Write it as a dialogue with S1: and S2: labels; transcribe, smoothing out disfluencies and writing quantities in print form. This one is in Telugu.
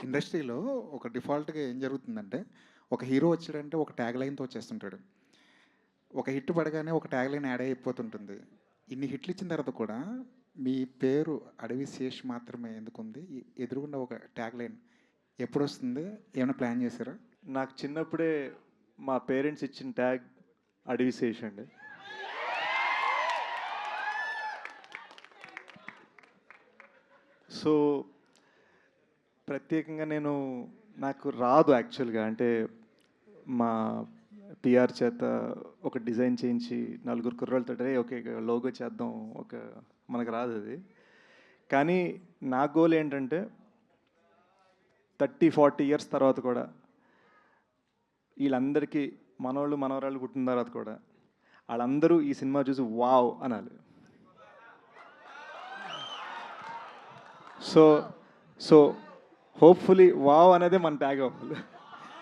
S1: ఇండస్ట్రీలో ఒక డిఫాల్ట్‌గా ఏం జరుగుతుందంటే, ఒక హీరో వచ్చాడంటే ఒక ట్యాగ్ లైన్‌తో వచ్చేస్తుంటాడు. ఒక హిట్ పడగానే ఒక ట్యాగ్ లైన్ యాడ్ అయిపోతుంటుంది. ఇన్ని హిట్లు ఇచ్చిన తర్వాత కూడా మీ పేరు 'అడవి శేష్' మాత్రమే ఎందుకుంది? ఎదురుగుండా ఒక ట్యాగ్ లైన్ ఎప్పుడొస్తుంది? ఏమైనా ప్లాన్ చేశారా?
S2: నాకు చిన్నప్పుడే మా పేరెంట్స్ ఇచ్చిన ట్యాగ్ అడవి శేష్ అండి. సో, ప్రత్యేకంగా నాకు రాదు యాక్చువల్‌గా. అంటే మా పిఆర్ చేత ఒక డిజైన్ చేయించి నలుగురు కుర్రోళ్ళతోటి "రేయ్! ఓకే. లోగో చేద్దాం." మనకు రాదది. కానీ నా గోల్ ఏంటంటే 30, 40 ఇయర్స్ తర్వాత కూడా ఈళ్ళందరికీ మనోళ్ళు, మనవరాళ్ళు పుట్టిన తర్వాత కూడా ఆళ్ళందరూ ఈ సినిమా చూసి వావ్! అనాలి. సో, సో హోప్‌ఫుల్లీ వావ్ అనేదే మన ట్యాగ్ అవ్వాలి.